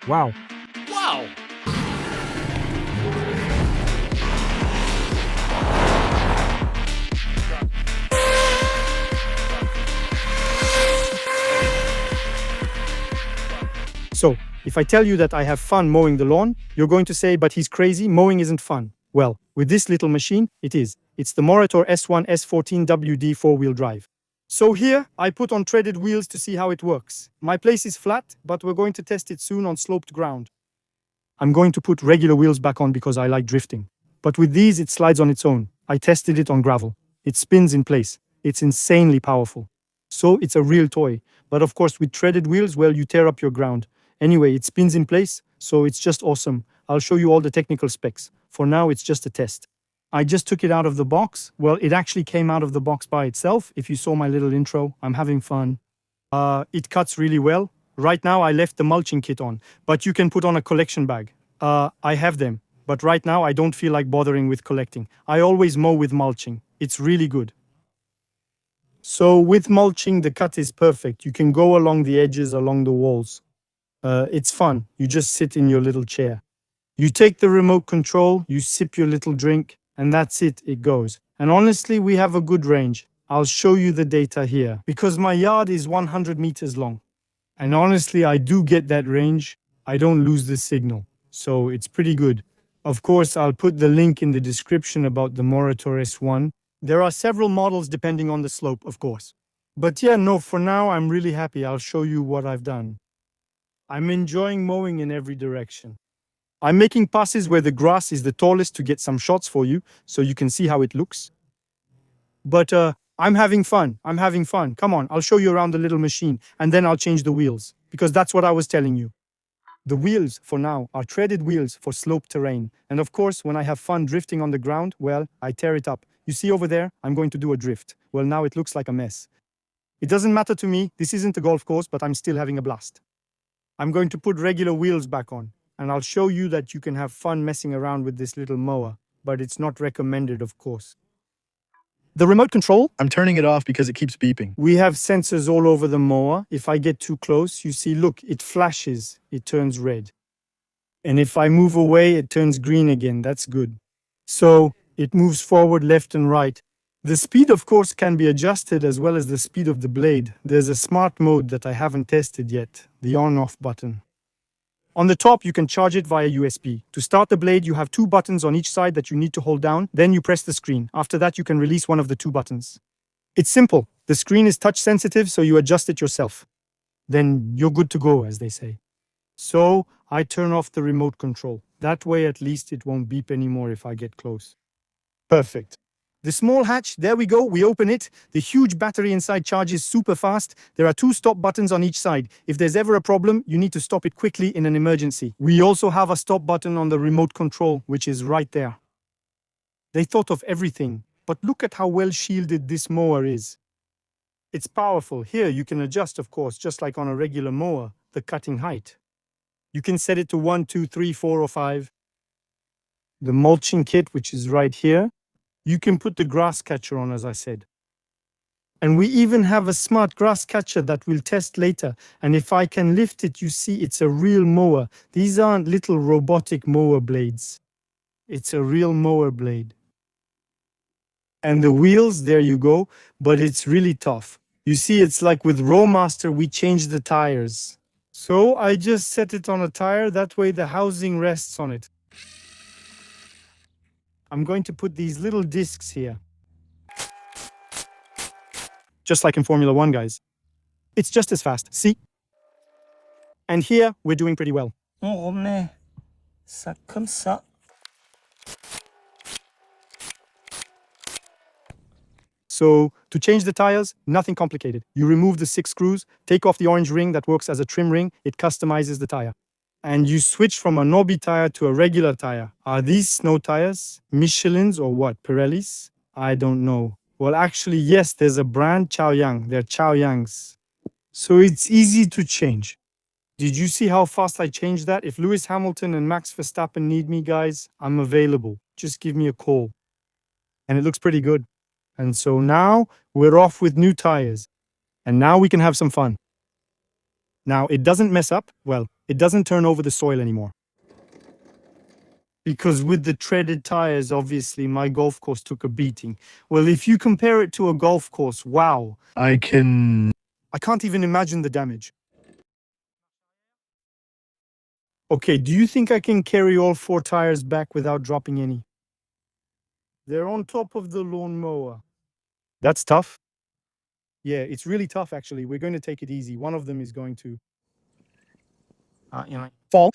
Wow. Wow! So, if I tell you that I have fun mowing the lawn, you're going to say, but he's crazy, mowing isn't fun. Well, with this little machine, it is. It's the Mowrator S1 S14WD 4-wheel drive. So here, I put on treaded wheels to see how it works. My place is flat, but we're going to test it soon on sloped ground. I'm going to put regular wheels back on because I like drifting. But with these, it slides on its own. I tested it on gravel. It spins in place. It's insanely powerful. So it's a real toy. But of course, with treaded wheels, well, you tear up your ground. Anyway, it spins in place, so it's just awesome. I'll show you all the technical specs. For now, it's just a test. I just took it out of the box. Well, it actually came out of the box by itself. If you saw my little intro, I'm having fun. It cuts really well. Right now, I left the mulching kit on, but you can put on a collection bag. I have them, but right now I don't feel like bothering with collecting. I always mow with mulching. It's really good. So with mulching, the cut is perfect. You can go along the edges, along the walls. It's fun. You just sit in your little chair. You take the remote control, you sip your little drink, and that's it, it goes. And honestly, we have a good range. I'll show you the data here, because my yard is 100 meters long. And honestly, I do get that range. I don't lose the signal, so it's pretty good. Of course, I'll put the link in the description about the Mowrator S1. There are several models depending on the slope, of course. But yeah, no, for now, I'm really happy. I'll show you what I've done. I'm enjoying mowing in every direction. I'm making passes where the grass is the tallest to get some shots for you, so you can see how it looks. But I'm having fun. I'm having fun. Come on, I'll show you around the little machine, and then I'll change the wheels, because that's what I was telling you. The wheels, for now, are treaded wheels for sloped terrain. And of course, when I have fun drifting on the ground, well, I tear it up. You see over there, I'm going to do a drift. Well, now it looks like a mess. It doesn't matter to me. This isn't a golf course, but I'm still having a blast. I'm going to put regular wheels back on, and I'll show you that you can have fun messing around with this little mower, but it's not recommended, of course. The remote control, I'm turning it off because it keeps beeping. we have sensors all over the mower. If I get too close, you see, look, it flashes, it turns red. And if I move away, it turns green again. That's good. So it moves forward, left and right. The speed, of course, can be adjusted as well as the speed of the blade. There's a smart mode that I haven't tested yet, the on-off button. On the top, you can charge it via USB. To start the blade, you have 2 buttons on each side that you need to hold down. Then you press the screen. After that, you can release one of the 2 buttons. It's simple. The screen is touch sensitive, so you adjust it yourself. Then you're good to go, as they say. So I turn off the remote control. That way, at least it won't beep anymore if I get close. Perfect. The small hatch, there we go, we open it. The huge battery inside charges super fast. There are 2 stop buttons on each side. If there's ever a problem, you need to stop it quickly in an emergency. We also have a stop button on the remote control, which is right there. They thought of everything, but look at how well shielded this mower is. It's powerful. Here you can adjust, of course, just like on a regular mower, the cutting height. You can set it to 1, 2, 3, 4, or 5. The mulching kit, which is right here. You can put the grass catcher on, as I said. And we even have a smart grass catcher that we'll test later. And if I can lift it, you see it's a real mower. These aren't little robotic mower blades. It's a real mower blade. And the wheels, there you go, but it's really tough. You see, it's like with Rowmaster, we changed the tires. So I just set it on a tire, that way the housing rests on it. I'm going to put these little discs here. Just like in Formula 1, guys. It's just as fast, see? And here, we're doing pretty well. On remet ça comme ça. So, to change the tires, nothing complicated. You remove the 6 screws, take off the orange ring that works as a trim ring, it customizes the tire. And you switch from a knobby tire to a regular tire. Are these snow tires? Michelin's or what? Pirelli's? I don't know. Well, actually, yes, there's a brand, Chaoyang. They're Chaoyangs. So it's easy to change. Did you see how fast I changed that? If Lewis Hamilton and Max Verstappen need me, guys, I'm available. Just give me a call. And it looks pretty good. And so now we're off with new tires. And now we can have some fun. Now, it doesn't mess up. Well, It doesn't turn over the soil anymore. Because with the treaded tires, obviously, my golf course took a beating. Well, if you compare it to a golf course, wow. I can't even imagine the damage. Okay, do you think I can carry all 4 tires back without dropping any? They're on top of the lawnmower. That's tough. Yeah, it's really tough, actually. We're going to take it easy. One of them is going to fall.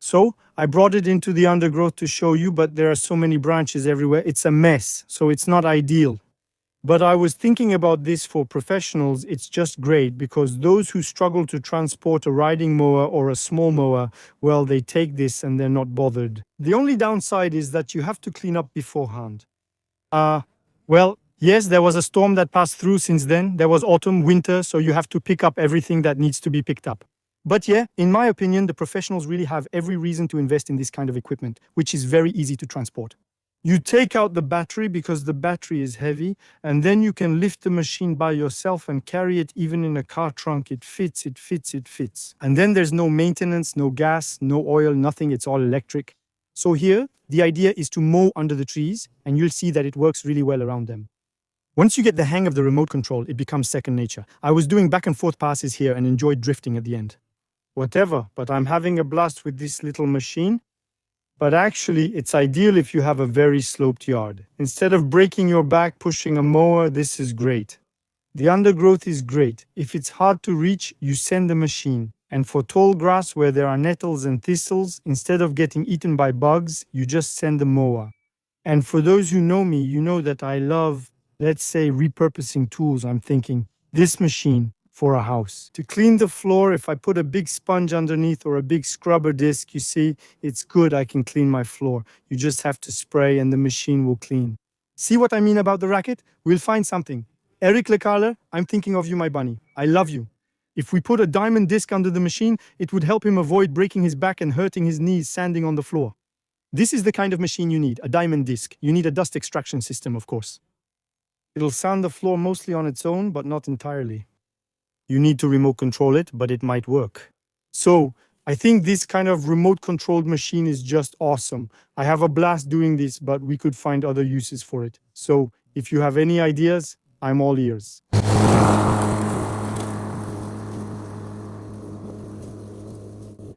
So I brought it into the undergrowth to show you, but there are so many branches everywhere. It's a mess, so it's not ideal. But I was thinking about this for professionals. It's just great because those who struggle to transport a riding mower or a small mower, well, they take this and they're not bothered. The only downside is that you have to clean up beforehand. Well, yes, there was a storm that passed through since then. There was autumn, winter, so you have to pick up everything that needs to be picked up. But yeah, in my opinion, the professionals really have every reason to invest in this kind of equipment, which is very easy to transport. You take out the battery because the battery is heavy, and then you can lift the machine by yourself and carry it even in a car trunk. It fits. And then there's no maintenance, no gas, no oil, nothing. It's all electric. So here, the idea is to mow under the trees, and you'll see that it works really well around them. Once you get the hang of the remote control, it becomes second nature. I was doing back and forth passes here and enjoyed drifting at the end. Whatever, but I'm having a blast with this little machine. But actually, it's ideal if you have a very sloped yard. Instead of breaking your back pushing a mower, this is great. The undergrowth is great. If it's hard to reach, you send the machine. And for tall grass where there are nettles and thistles, instead of getting eaten by bugs, you just send the mower. And for those who know me, you know that I love, let's say, repurposing tools. I'm thinking, this machine for a house. To clean the floor, if I put a big sponge underneath or a big scrubber disc, you see, it's good, I can clean my floor. You just have to spray and the machine will clean. See what I mean about the racket? We'll find something. Eric Lecarler, I'm thinking of you, my bunny. I love you. If we put a diamond disc under the machine, it would help him avoid breaking his back and hurting his knees sanding on the floor. This is the kind of machine you need, a diamond disc. You need a dust extraction system, of course. It'll sand the floor mostly on its own, but not entirely. You need to remote control it, but it might work. So I think this kind of remote controlled machine is just awesome. I have a blast doing this, but we could find other uses for it. So if you have any ideas, I'm all ears.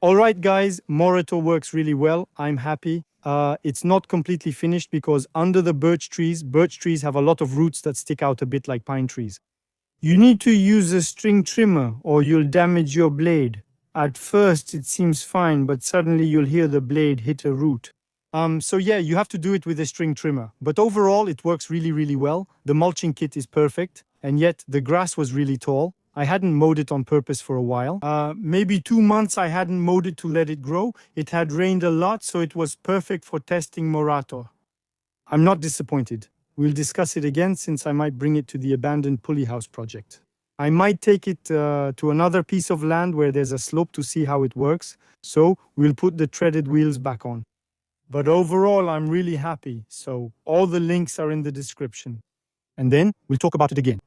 All right, guys, Mowrator works really well. I'm happy. It's not completely finished because under the birch trees have a lot of roots that stick out a bit like pine trees. You need to use a string trimmer or you'll damage your blade. At first it seems fine, but suddenly you'll hear the blade hit a root. So yeah, you have to do it with a string trimmer. But overall it works really, really well. The mulching kit is perfect, and yet the grass was really tall. I hadn't mowed it on purpose for a while. Maybe 2 months I hadn't mowed it to let it grow. It had rained a lot, so it was perfect for testing Mowrator. I'm not disappointed. We'll discuss it again since I might bring it to the abandoned pulley house project. I might take it to another piece of land where there's a slope to see how it works, so we'll put the treaded wheels back on. But overall, I'm really happy, so all the links are in the description. And then we'll talk about it again.